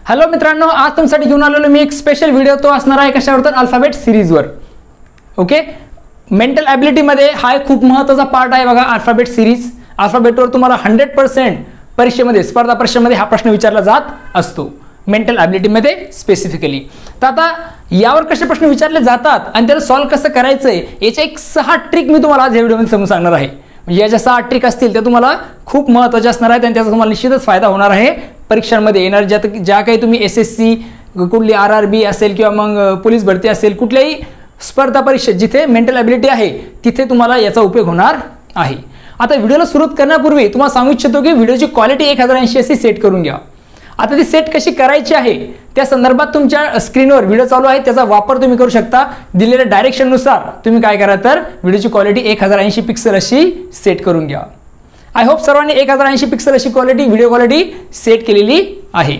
Hello मित्रांनो, आज तुमच्यासाठी घेऊन आलेलो मी एक स्पेशल व्हिडिओ. तो असणार आहे कशावर तर अल्फाबेट सिरीजवर. ओके, मेंटल ॲबिलिटीमध्ये हा एक खूप महत्त्वाचा पार्ट आहे बघा. अल्फाबेट सिरीज, अल्फाबेटवर तुम्हाला 100% परीक्षेमध्ये, स्पर्धा परीक्षेमध्ये हा प्रश्न विचारला जात असतो, मेंटल ॲबिलिटीमध्ये स्पेसिफिकली. तर आता यावर कसे प्रश्न विचारले जातात आणि त्याला सॉल्व्ह कसं करायचं आहे याचे एक 6 ट्रिक मी तुम्हाला आज या व्हिडिओमध्ये समजून सांगणार आहे. म्हणजे या ज्या 6 ट्रिक असतील त्या तुम्हाला खूप महत्त्वाचे असणार आहेत आणि त्याचा तुम्हाला निश्चितच फायदा होणार आहे परीक्षांमध्ये येणार. ज्या काही तुम्ही SSC, कुठली RRB असेल किंवा मग पोलीस भरती असेल, कुठल्याही स्पर्धा परीक्षेत जिथे मेंटल ॲबिलिटी आहे तिथे तुम्हाला याचा उपयोग होणार आहे. आता व्हिडिओला सुरुवात करण्यापूर्वी तुम्हाला सांगू इच्छितो की व्हिडिओची क्वालिटी 1080 अशी सेट करून घ्या. आता ती सेट कशी करायची आहे त्या संदर्भात तुमच्या स्क्रीनवर व्हिडिओ चालू आहे, त्याचा वापर तुम्ही करू शकता. दिलेल्या डायरेक्शननुसार तुम्ही काय करा तर व्हिडिओची क्वालिटी 1080 पिक्सल अशी सेट करून घ्या. आय होप सर्वांनी 1080 पिक्सल अशी व्हिडिओ क्वालिटी सेट केलेली आहे.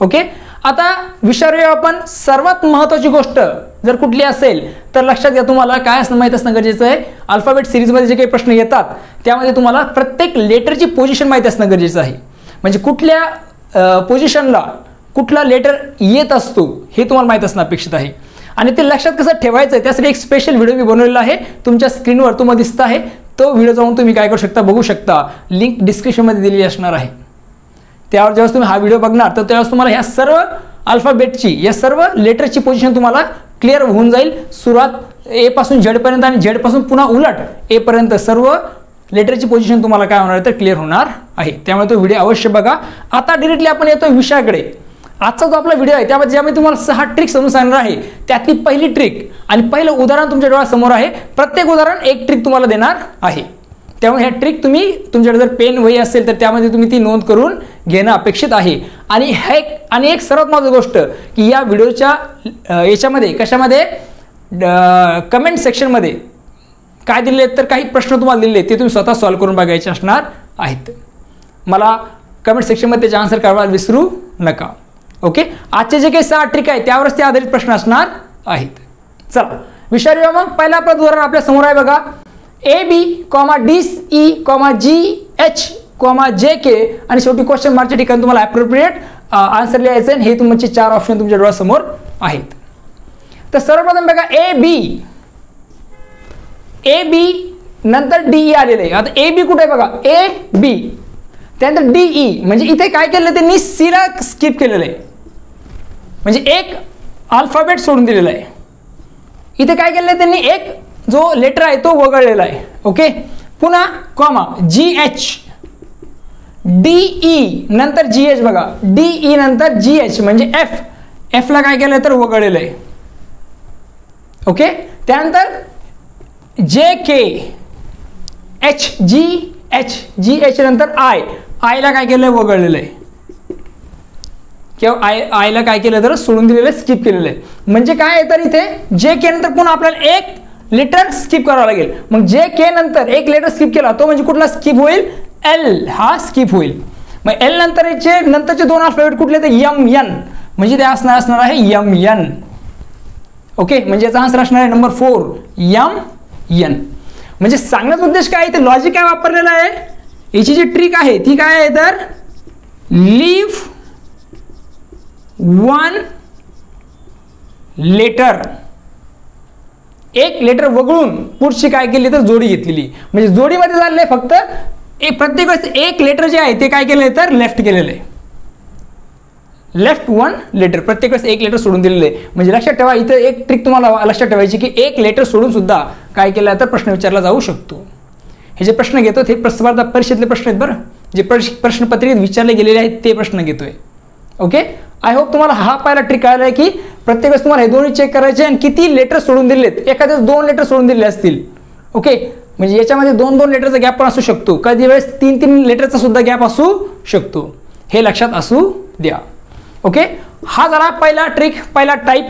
ओके, आता विचारूया आपण सर्वात महत्त्वाची गोष्ट जर कुठली असेल तर लक्षात घ्या, तुम्हाला काय असणं माहीत असणं गरजेचं आहे. अल्फाबेट सिरीजमध्ये जे काही प्रश्न येतात त्यामध्ये तुम्हाला प्रत्येक लेटरची पोझिशन माहीत असणं गरजेचं आहे. म्हणजे कुठल्या पोझिशनला कुठला लेटर येत असतो हे तुम्हाला माहीत असणं अपेक्षित आहे. आणि ते लक्षात कसं ठेवायचं आहे त्यासाठी एक स्पेशल व्हिडिओ मी बनवलेला आहे. तुमच्या स्क्रीनवर तुम्हाला दिसत आहे. तो व्हिडिओ जाऊन तुम्ही काय करू शकता, बघू शकता. लिंक डिस्क्रिप्शनमध्ये दिलेली असणार आहे. त्यावर जेव्हा तुम्ही हा व्हिडिओ बघणार तर तेव्हा तुम्हाला ह्या सर्व अल्फाबेटची, या सर्व लेटरची पोझिशन तुम्हाला क्लिअर होऊन जाईल. सुरुवात ए पासून झेड पर्यंत आणि झेड पासून पुन्हा उलट ए पर्यंत सर्व लेटरची पोझिशन तुम्हाला काय होणार आहे तर क्लिअर होणार आहे. त्यामुळे तो व्हिडिओ अवश्य बघा. आता डिरेक्टली आपण येतो विषयाकडे. आजचा जो आपला व्हिडिओ आहे ज्यामध्ये तुम्हाला 6 ट्रिक समजून सांगणार आहे. त्यातली पहिली ट्रिक आणि पहिलं उदाहरण तुमच्या डोळ्यासमोर आहे. प्रत्येक उदाहरण एक ट्रिक तुम्हाला देणार आहे. त्यामुळे ह्या ट्रिक तुम्ही तुमच्याकडे जर पेन वही असेल तर त्यामध्ये तुम्ही ती नोंद करून घेणं अपेक्षित आहे. आणि एक सर्वात महत्त्वाची गोष्ट की या व्हिडिओच्या याच्यामध्ये कशामध्ये कमेंट सेक्शनमध्ये काय दिले तर काही प्रश्न तुम्हाला दिले ते तुम्ही स्वतः सॉल्व्ह करून बघायचे असणार आहेत. मला कमेंट सेक्शनमध्ये त्याचे आन्सर करायला विसरू नका. ओके, आजचे जे काही 6 ट्रिक आहेत त्यावरच ते आधारित प्रश्न असणार आहेत. चला विचारूया मग. पहिला आपलं उदाहरण आपल्या समोर आहे बघा. AB, DE, GH, JK आणि शेवटी क्वेश्चन मार्कच्या ठिकाणी तुम्हाला ॲप्रोप्रिएट आन्सर लिहायचं आहे. हे तुमचे 4 ऑप्शन तुमच्या डोळ्यासमोर आहेत. तर सर्वप्रथम बघा AB नंतर DE आलेलं आहे. आता AB कुठे आहे बघा, AB त्यानंतर DE म्हणजे इथे काय केलं त्यांनी C ला स्किप केलेलं आहे. म्हणजे एक अल्फाबेट सोडून दिलेला आहे. इथे काय केलं त्यांनी एक जो लेटर आहे तो वगळलेला आहे. ओके, पुन्हा कॉमा GH, DE नंतर GH बघा, DE नंतर GH म्हणजे F ला काय केलं तर वगळलेलं आहे. ओके, त्यानंतर JK, GH नंतर I ला काय केलं वगळलेलं आहे किंवा I ला काय केलं तर सोडून दिलेलं आहे, स्किप केलेलं आहे. म्हणजे काय आहे तर इथे JK नंतर पुन्हा आपल्याला एक लेटर स्किप करावं लागेल. मग JK नंतर एक लेटर स्किप केला तो म्हणजे कुठला स्किप होईल, L हा स्किप होईल. मग L नंतरचे 2 अल्फाबेट कुठले तर MN म्हणजे ते असणार आहे MN. ओके, म्हणजे याचा आन्सर असणार आहे नंबर 4 MN. म्हणजे सांगण्याचा उद्देश काय आहे, ते लॉजिक काय वापरलेलं आहे. याची जी ट्रिक आहे ती काय आहे तर लीव्ह 1 लेटर, एक लेटर वगळून पुढची काय केली तर जोडी घेतलेली. म्हणजे जोडीमध्ये झालेलं आहे फक्त प्रत्येक वेळेस एक लेटर जे आहे ते काय केलं आहे तर लेफ्ट केलेलं आहे. लेफ्ट 1 लेटर, प्रत्येक वेळेस एक लेटर सोडून दिलेलं आहे. म्हणजे लक्षात ठेवा, इथं एक ट्रिक तुम्हाला लक्षात ठेवायची की एक लेटर सोडून सुद्धा काय केलं तर प्रश्न विचारला जाऊ शकतो. हे जे प्रश्न घेतो हे स्पर्धा परीक्षेतले प्रश्न आहेत बरं, जे प्रश्नपत्रिकेत विचारले गेलेले आहेत ते प्रश्न घेतोय. ओके, आय होप तुम्हाला हा पहिला ट्रिक कळाला आहे की प्रत्येक वेळेस तुम्हाला हे दोन्ही चेक करायचे आणि किती लेटर सोडून दिलेत. एखाद्याच 2 लेटर सोडून दिले असतील. ओके, म्हणजे याच्यामध्ये 2 लेटरचा गॅप पण असू शकतो, कधी वेळेस 3 लेटरचा सुद्धा गॅप असू शकतो. हे लक्षात असू द्या. ओके, हा झाला पहिला ट्रिक, पहिला टाईप.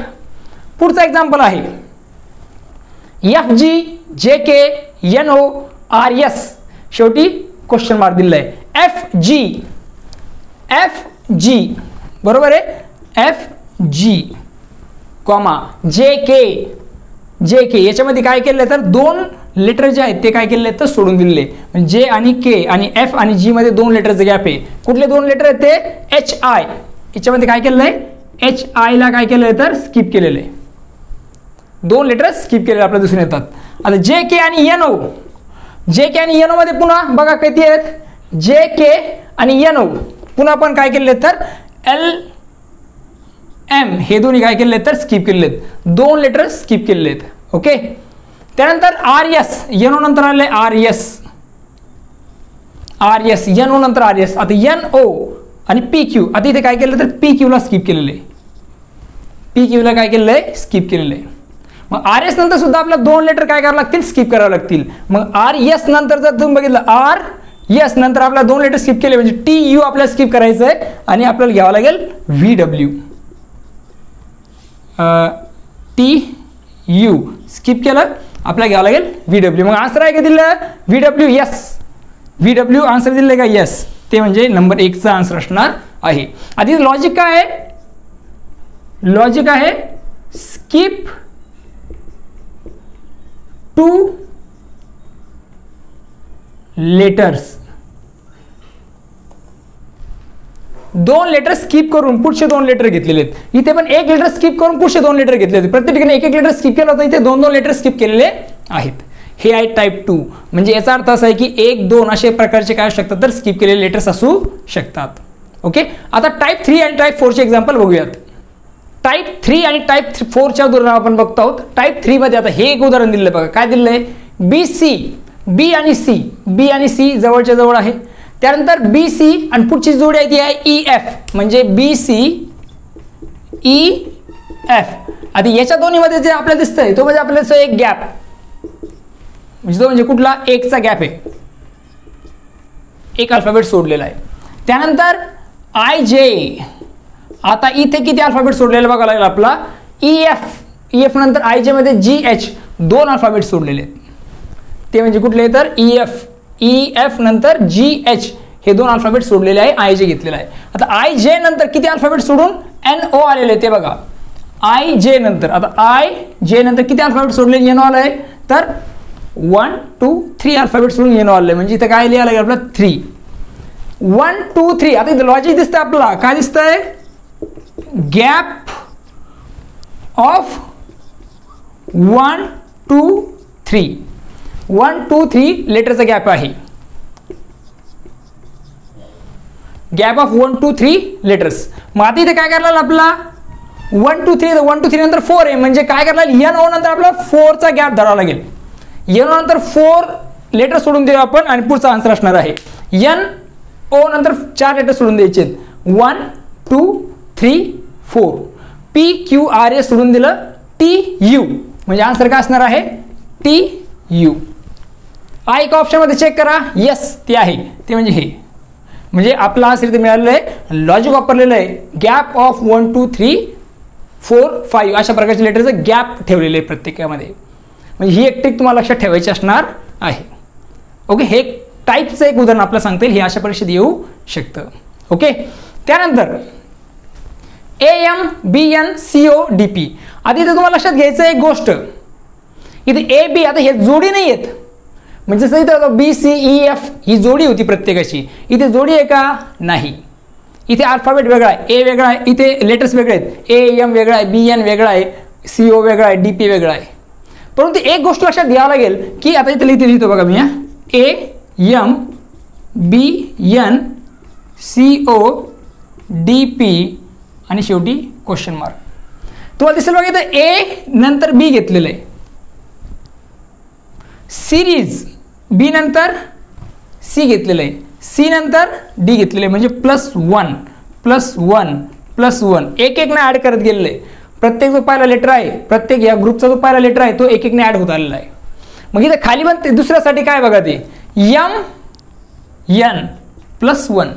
पुढचा एक्झाम्पल आहे FG, JK, NO, RS शेवटी क्वेश्चन मार्क दिलेला आहे. FG बरोबर आहे, FG JK याच्यामध्ये काय केलं तर 2 लेटर जे आहेत ते काय केले तर सोडून दिलेले. म्हणजे J आणि K आणि F आणि G मध्ये 2 लेटरचे गॅप आहे. कुठले 2 लेटर आहेत ते HI याच्यामध्ये काय केलेलं आहे, एच आयला काय केलं आहे तर स्किप केलेलं आहे, 2 लेटर स्किप केलेले आपल्याला दिसून येतात. आता जे के आणि एन ओ, जे के आणि एन ओ मध्ये पुन्हा बघा किती आहेत, जे के आणि एन ओ पुन्हा आपण काय केलेले तर एल एम हे दोन्ही काय केलेले तर स्किप केलेले आहेत, 2 लेटर स्किप केलेले आहेत. ओके, त्यानंतर आर एस, एन ओ नंतर आले R S, R S N O नंतर आर एस. आता एन ओ आणि पी क्यू, आता इथे काय केलं तर पी क्यूला स्किप केलेलं आहे, पी क्यूला काय केलेलं आहे स्किप केलेलं आहे. मग आर एस नंतर सुद्धा आपल्याला 2 लेटर काय करावं लागतील, स्किप करावं लागतील. मग आर एस नंतर जर तुम्ही बघितलं आर एस नंतर आपल्याला 2 लेटर स्किप केले म्हणजे टी यू आपल्याला स्किप करायचं आहे आणि आपल्याला घ्यावं लागेल V W, T U skip केलं आपल्याला घ्यावं लागेल व्ही डब्ल्यू. मग आन्सर आहे का दिलं V W, yes V W answer दिलं का, यस, ते म्हणजे नंबर 1चा आन्सर असणार आहे. आधी लॉजिक काय आहे, लॉजिक आहे स्किप 2 लेटर्स, 2 लेटर स्किप करून पुढचे 2 लेटर घेतलेले आहेत. इथे पण 1 लेटर स्किप करून पुढचे 2 लेटर घेतले होते, प्रत्येक ठिकाणी 1 लेटर स्किप केलं होतं, इथे 2 लेटर स्किप केलेले आहेत. हे आहे टाईप 2, म्हणजे याचा अर्थ असा आहे की 1, 2 असे प्रकारचे काय असू शकतात तर स्किप केलेले लेटर्स असू शकतात. ओके, आता टाईप 3 आणि टाईप 4चे एक्झाम्पल बघूयात. टाईप 3 आणि टाईप 4च्या उदाहरण आपण बघतो आहोत. टाईप 3 मध्ये आता हे एक उदाहरण दिलं बघा, काय दिलं आहे, बी सी, बी आणि सी, बी आणि सी जवळच्या जवळ आहे. त्यानंतर बी सी आणि पुढची जोडी आहे ती आहे ई एफ, म्हणजे बी सी ई एफ. आता याच्या दोन्हीमध्ये जे आपल्याला दिसतंय तो म्हणजे आपल्याला एक गॅप, म्हणजे तो म्हणजे कुठला, 1चा गॅप आहे, 1 अल्फाबेट सोडलेला आहे. त्यानंतर आय जे, आता इथे किती अल्फाबेट सोडलेला बघायला लागेल आपला, ई एफ, ई एफ नंतर आय जे मध्ये जी एच 2 अल्फाबेट सोडलेले आहेत, ते म्हणजे कुठले तर ई एफ, ई एफ नंतर जी एच हे 2 अल्फाबेट सोडलेले आहे, आय जे घेतलेला आहे. आता आय जे नंतर किती अल्फाबेट सोडून एन ओ आलेले ते बघा, आय जे नंतर, आता आय जे नंतर किती अल्फाबेट सोडले एन ओ आलंय तर 1 2 3 अल्फाबेट सोडून एन ओ आलंय, म्हणजे इथं काय लिहायला लागेल आपलं 3, 1 2 3. आता इथं लॉजिक दिसतंय आपल्याला, काय दिसतंय, गॅप ऑफ 1 2 3, 1 2 3 लेटरचा गॅप आहे, गॅप ऑफ 1 2 3 लेटर्स. मग आता इथे काय करायला आपला 1 2 3, 1 2 3 नंतर 4 आहे, म्हणजे काय करायला एन ओ नंतर आपल्याला 4चा गॅप धरावा लागेल. एन ओ नंतर 4 लेटर सोडून देऊ आपण आणि पुढचा आन्सर असणार आहे एन ओ नंतर 4 लेटर सोडून द्यायचे, 1 2 3 4. पी क्यू आर ए सोडून दिलं, टी यू म्हणजे आन्सर काय असणार आहे टी यू. आय एका ऑप्शनमध्ये चेक करा, यस ते आहे, ते म्हणजे हे, म्हणजे आपला आन्सर इथे मिळालेलं आहे. लॉजिक वापरलेलं आहे, गॅप ऑफ 1 2 3 4 5 अशा प्रकारचे लेटरचं गॅप ठेवलेले आहे प्रत्येकामध्ये, म्हणजे ही एक ट्रिक तुम्हाला लक्षात ठेवायची असणार आहे. ओके, हे टाईपचं एक उदाहरण आपल्याला सांगता येईल, हे अशा परीक्षेत येऊ शकतं. ओके, त्यानंतर AM BN CO DP. आधी इथे तुम्हाला लक्षात घ्यायचं एक गोष्ट, इथे AB आता हे जोडी नाही आहेत, म्हणजे जसं इथं BCEF ही जोडी होती प्रत्येकाची, इथे जोडी आहे का नाही, इथे अल्फाबेट वेगळा आहे, ए वेगळा आहे, इथे लेटर्स वेगळे आहेत, AM वेगळा आहे, BN वेगळा आहे, CO वेगळा आहे, DP वेगळा आहे. परंतु एक गोष्ट लक्षात घ्यावं लागेल की आता इथे लिहितो बघा मी, AM BN CO DP आणि शेवटी क्वेश्चन मार्क. तुम्हाला दिसेल बघा इथं ए नंतर बी घेतलेलं आहे, सिरीज बी नंतर सी घेतलेलं आहे, सी नंतर डी घेतलेलं आहे, म्हणजे +1 +1 +1 एक एक ने ऍड करत गेलेलं आहे. प्रत्येक जो पहिला लेटर आहे, प्रत्येक या ग्रुपचा जो पहिला लेटर आहे तो एक एक ने ऍड होत आलेला आहे. मग इथे खाली पण दुसऱ्यासाठी काय बघा, ते MN +1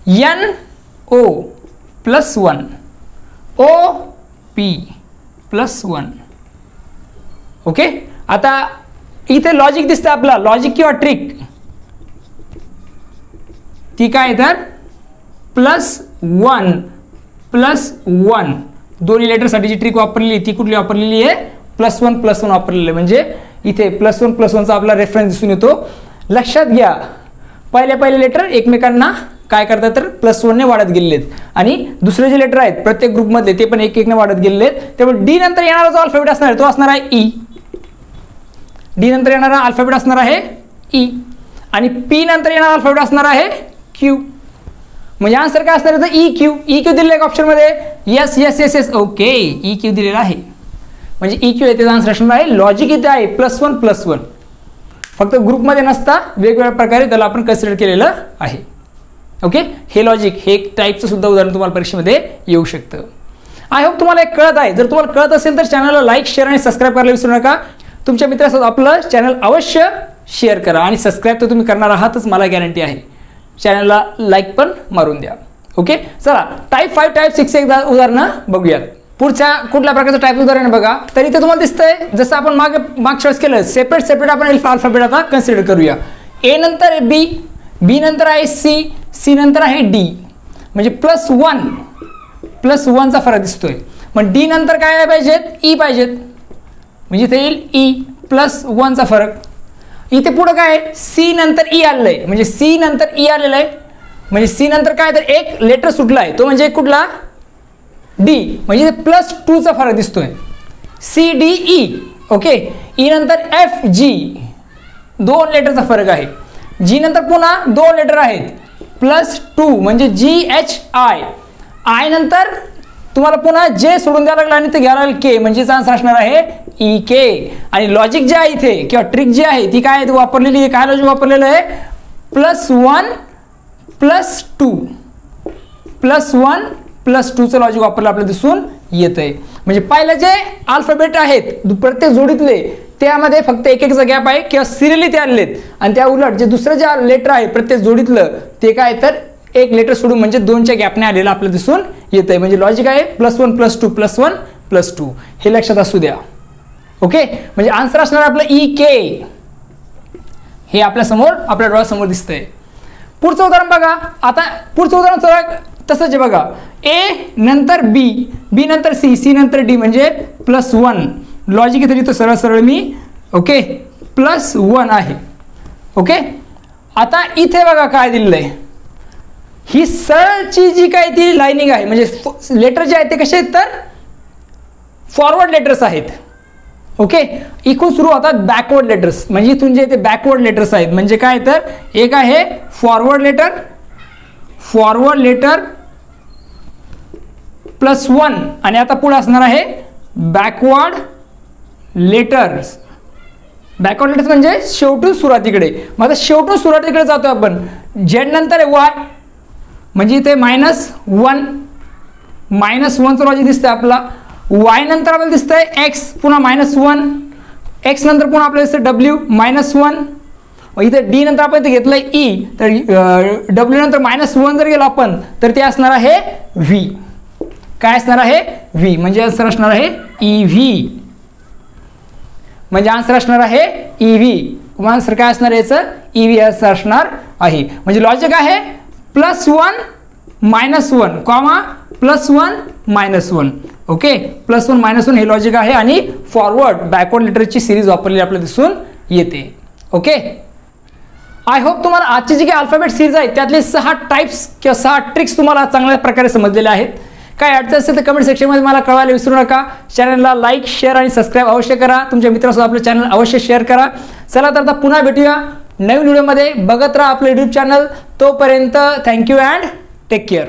NO +1 OP +1. ओके, आता इथे लॉजिक दिसतं आपला, लॉजिक किंवा ट्रिक ती काय तर +1 +1 दोन्ही लेटरसाठीची ट्रिक वापरलेली, ती कुठली वापरलेली आहे +1 +1 वापरलेली आहे, म्हणजे इथे +1 +1चा आपला रेफरन्स दिसून येतो. लक्षात घ्या, पहिले लेटर एकमेकांना काय करतात तर +1 ने वाढत गेलेले आहेत आणि दुसरे जे लेटर आहेत प्रत्येक ग्रुपमधले ते पण 1-1 ने वाढत गेलेले आहेत. त्यामुळे डी नंतर येणारा जो अल्फाबेट असणार आहे तो असणार आहे ई. डी नंतर येणारा अल्फाबेट असणार आहे ई आणि पी नंतर येणारा अल्फाबेट असणार आहे क्यू. म्हणजे आन्सर काय असणार आहे ई क्यू. ई क्यू दिलेलं आहे ऑप्शनमध्ये. Yes yes yes yes okay E Q दिलेला आहे म्हणजे ई क्यू आहे त्याचा आन्सर असणार आहे. लॉजिक इथे आहे +1+1 फक्त ग्रुपमध्ये नसता वेगवेगळ्या प्रकारे त्याला आपण कन्सिडर केलेलं आहे. ओके हे लॉजिक हे एक टाईपचं सुद्धा उदाहरण तुम्हाला परीक्षेमध्ये येऊ शकतं. आय होप तुम्हाला एक कळत आहे. जर तुम्हाला कळत असेल तर चॅनलला लाईक शेअर आणि सबस्क्राईब करायला विसरू नका. तुमच्या मित्रासोबत आपलं चॅनल अवश्य शेअर करा आणि सबस्क्राईब तर तुम्ही करणार आहातच मला गॅरंटी आहे. चॅनलला लाईक पण मारून द्या. ओके चला टाईप 5 टाईप 6 एकदा उदाहरणं बघूयात. पुढच्या कुठल्या प्रकारचं टाईप उदाहरण आहे बघा. तर इथे तुम्हाला दिसतंय जसं आपण मागच्या वेळेस केलं सेपरेट आपण अल्फाबेट आता कन्सिडर करूया. ए नंतर आहे बी, बी नंतर आहे सी, सी नंतर आहे डी म्हणजे +1चा फरक दिसतोय. मग डी नंतर काय पाहिजेत ई पाहिजेत म्हणजे इथे येईल ई +1चा फरक. इथे पुढं काय आहे सी नंतर ई आलेलं आहे म्हणजे सी नंतर ई आलेलं आहे म्हणजे सी नंतर काय तर एक लेटर सुटला आहे तो म्हणजे कुठला डी म्हणजे +2चा फरक दिसतोय C D E. Okay E नंतर एफ जी 2 लेटरचा फरक आहे. जी नंतर पुन्हा 2 लेटर आहेत +2 म्हणजे जी एच आय. आय नंतर तुम्हाला पुन्हा जे सोडून द्यायला लागलं आणि ते घ्यायला लागलं के म्हणजे आन्सर असणार आहे ई के. आणि लॉजिक जे आहे इथे किंवा ट्रिक जी आहे ती काय वापरलेली आहे काय लॉजिक वापरलेलं आहे +1+2चं लॉजिक वापरलं आपल्याला दिसून येत आहे. म्हणजे पहिलं जे अल्फाबेट आहेत प्रत्येक जोडीतले त्यामध्ये फक्त एक गॅप आहे किंवा सिरियली ते आलेले आहेत आणि त्या उलट जे दुसरं जे लेटर आहे प्रत्येक जोडीतलं ते काय तर एक लेटर सोडून म्हणजे 2च्या गॅपने आलेलं आपल्याला दिसून येत आहे. म्हणजे लॉजिक आहे +1+2+1+2 हे लक्षात असू द्या. ओके म्हणजे आन्सर असणार आपलं ई के हे आपल्या डोळ्यासमोर दिसतंय. पुढचं उदाहरण बघा. आता पुढचं उदाहरण तसंच आहे बघा. ए नंतर बी, बी नंतर सी, सी नंतर डी म्हणजे +1. लॉजिक इथे लिहितो सरळ मी. ओके +1 आहे. ओके आता इथे बघा काय दिलेलं आहे. ही सरळची जी काय ती लाईनिंग आहे म्हणजे लेटर जे आहेत ते कसे आहेत तर फॉरवर्ड लेटर्स आहेत. ओके इथून सुरू होतात बॅकवर्ड लेटर्स म्हणजे इथून जे ते बॅकवर्ड लेटर्स आहेत म्हणजे काय तर एक आहे फॉरवर्ड लेटर +1 आणि आता पुढे असणार आहे बॅकवर्ड लेटर्स. बॅकवर्ड लेटर्स म्हणजे शेवटून सुरुवातीकडे. मग आता शेवटून सुरुवातीकडे जातो आपण. झेड नंतर आहे वाय म्हणजे इथे -1चं लॉजिक दिसतंय आपला. वाय नंतर आपल्याला दिसतंय एक्स पुन्हा -1. एक्स नंतर पुन्हा आपल्याला दिसतं डब्ल्यू -1. इथे डी नंतर आपण इथे घेतलंय ई तर डब्ल्यू नंतर -1 जर गेलो आपण तर ते असणार आहे व्ही. काय असणार आहे व्ही म्हणजे आन्सर असणार आहे ई व्ही. म्हणजे आन्सर असणार आहे ई व्ही. आन्सर काय असणार आहे याचं ई व्ही असणार आहे. म्हणजे लॉजिक आहे +1 -1 कॉमा +1 ओके +1 -1 हे लॉजिक आहे आणि फॉरवर्ड बॅकवर्ड लेटरची सिरीज वापरलेली आपल्याला दिसून येते. ओके आय होप तुम्हाला आजची जी काही अल्फाबेट सिरीज आहे त्यातले 6 टाइप्स किंवा 6 ट्रिक्स तुम्हाला चांगल्या प्रकारे समजलेल्या आहेत. काय अडचण असेल तर कमेंट सेक्शनमध्ये मला कळवायला विसरू नका. चॅनलला लाईक शेअर आणि सबस्क्राईब अवश्य करा. तुमच्या मित्रांसोबत आपलं चॅनल अवश्य शेअर करा. चला तर आता पुन्हा भेटूया नवीन व्हिडिओमध्ये. बघत राहा आपलं यूट्यूब चॅनल. तोपर्यंत थँक्यू अँड टेक केअर.